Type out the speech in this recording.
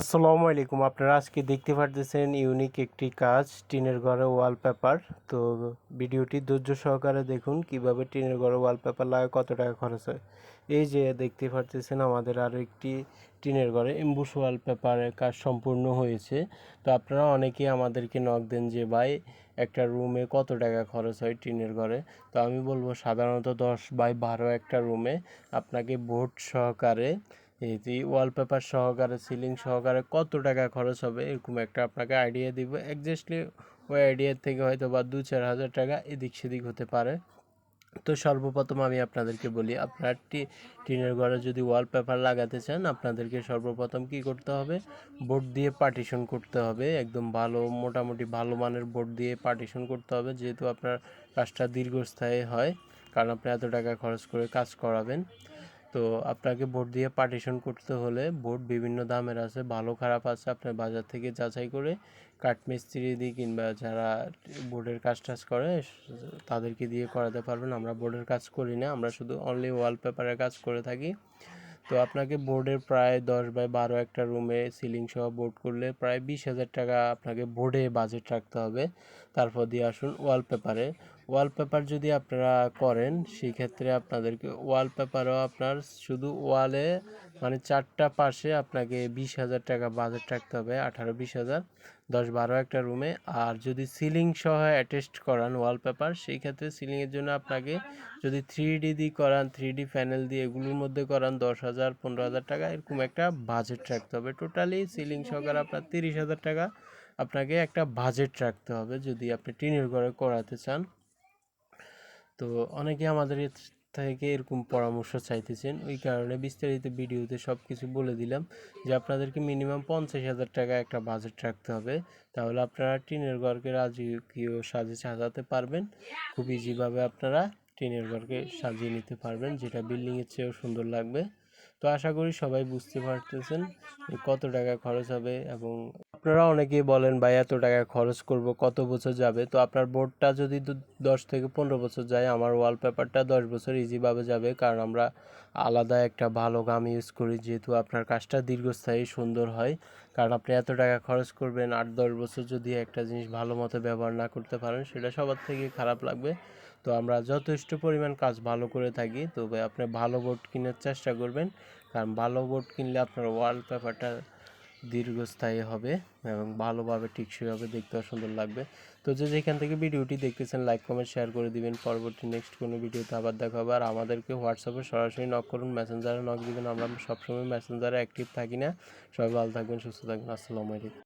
আসসালামু আলাইকুম। আপনারা আজকে দেখতে পারতেছেন ইউনিক একটি কাজ, টিনের ঘরে ওয়ালপেপার। তো ভিডিওটি ধৈর্য সহকারে দেখুন কিভাবে টিনের ঘরে ওয়ালপেপার লাগে, কত টাকা খরচ হয়। এই যে দেখতে পারতেছেন আমাদের আরও একটি টিনের ঘরে এমবুস ওয়ালপেপারের কাজ সম্পূর্ণ হয়েছে। তো আপনারা অনেকেই আমাদেরকে নক দেন যে ভাই একটা রুমে কত টাকা খরচ হয় টিনের ঘরে। তো আমি বলবো সাধারণত 10x12 একটা রুমে আপনাকে বোর্ড সহকারে এই যে ওয়ালপেপার সহকারে সিলিং সহকারে কত টাকা খরচ হবে এরকম একটা আপনাকে আইডিয়া দিব। এক্স্যাক্টলি ওই আইডিয়ার থেকে হয়তো বা 2-4 হাজার টাকা এদিক সেদিক হতে পারে। তো সর্বপ্রথম আমি আপনাদেরকে বলি, আপনার টিনের ঘরে যদি ওয়ালপেপার লাগাতে চান আপনাদেরকে সর্বপ্রথম কি করতে হবে, বোর্ড দিয়ে পার্টিশন করতে হবে। একদম ভালো মোটামুটি ভালো মানের বোর্ড দিয়ে পার্টিশন করতে হবে, যেহেতু আপনার কাজটা দীর্ঘস্থায়ী হয়, কারণ আপনি এত টাকা খরচ করে কাজ করাবেন। তো আপনাকে বোর্ড দিয়ে পার্টিশন করতে হলে বোর্ড বিভিন্ন দামের আছে, ভালো খারাপ আছে, আপনার বাজার থেকে যাচাই করে কাঠমিস্ত্রি দিয়ে কিংবা যারা বোর্ডের কাজ টাজ করে তাদেরকে দিয়ে করাতে পারবেন। আমরা বোর্ডের কাজ করি না, আমরা শুধু অনলি ওয়ালপেপারের কাজ করে থাকি। তো আপনাকে বোর্ডের প্রায় 10x12 একটা রুমে সিলিং সহ বোর্ড করলে প্রায় 20,000 টাকা আপনাকে বোর্ডে বাজেট রাখতে হবে। তারপর দিয়ে আসুন ওয়ালপেপারে। ওয়ালপেপার যদি আপনারা করেন সেক্ষেত্রে আপনাদেরকে ওয়ালপেপারও আপনার শুধু ওয়ালে মানে 4টা পাশে আপনাকে 20,000 টাকা বাজেট রাখতে হবে, 18-20,000 10-12 একটা রুমে। আর যদি সিলিং সহ অ্যাটাচড করান ওয়ালপেপার, সেই ক্ষেত্রে সিলিংয়ের জন্য আপনাকে যদি 3D দিয়ে করান, 3D প্যানেল দিয়ে এগুলোর মধ্যে করান, 10,000-15,000 টাকা এরকম একটা বাজেট রাখতে হবে। টোটালি সিলিং সহকারে আপনার 30,000 টাকা আপনাকে একটা বাজেট রাখতে হবে যদি আপনি টিনের ঘরে করাতে চান। তো অনেকে আমাদের থেকে এরকম পরামর্শ চাইতেছেন, ওই কারণে বিস্তারিত ভিডিওতে সব কিছু বলে দিলাম যে আপনাদেরকে মিনিমাম 50,000 টাকা একটা বাজেট রাখতে হবে। তাহলে আপনারা টিনের ঘরকে রাজকীয় সাজে সাজাতে পারবেন। খুব ইজিভাবে আপনারা টিনের ঘরকে সাজিয়ে নিতে পারবেন, যেটা বিল্ডিংয়ের চেয়েও সুন্দর লাগবে। তো আশা করি সবাই বুঝতে পারতেছেন কত টাকা খরচ হবে। এবং আপনারা অনেকেই বলেন ভাই এত টাকা খরচ করব কত বছর যাবে। তো আপনার বোর্ডটা যদি 10 থেকে 15 বছর যায়, আমার ওয়ালপেপারটা 10 বছর ইজিভাবে যাবে, কারণ আমরা আলাদা একটা ভালো গাম ইউজ করি, যেহেতু আপনার কাজটা দীর্ঘস্থায়ী সুন্দর হয়। কারণ আপনি এত টাকা খরচ করবেন, 8-10 বছর যদি একটা জিনিস ভালো মতো ব্যবহার না করতে পারেন সেটা সবার থেকে খারাপ লাগবে। তো আমরা যথেষ্ট পরিমাণ কাজ ভালো করে থাকি, তবে আপনি ভালো বোর্ড কেনার চেষ্টা করবেন, কারণ ভালো বোর্ড কিনলে আপনার ওয়ালপেপারটা দীর্ঘস্থায়ী হবে এবং ভালোভাবে টেকসই হবে, দেখতেও সুন্দর লাগবে। তো যে যেখান থেকে ভিডিওটি দেখতেছেন লাইক কমেন্ট শেয়ার করে দিবেন। পরবর্তী নেক্সট কোনো ভিডিওতে আবার দেখা হবে। আর আমাদেরকে হোয়াটসঅ্যাপে সরাসরি নক করুন, মেসেঞ্জারে নক দিবেন, আমরা সবসময় মেসেঞ্জারে অ্যাক্টিভ থাকি না। সবাই ভালো থাকবেন, সুস্থ থাকবেন। আসসালামু আলাইকুম।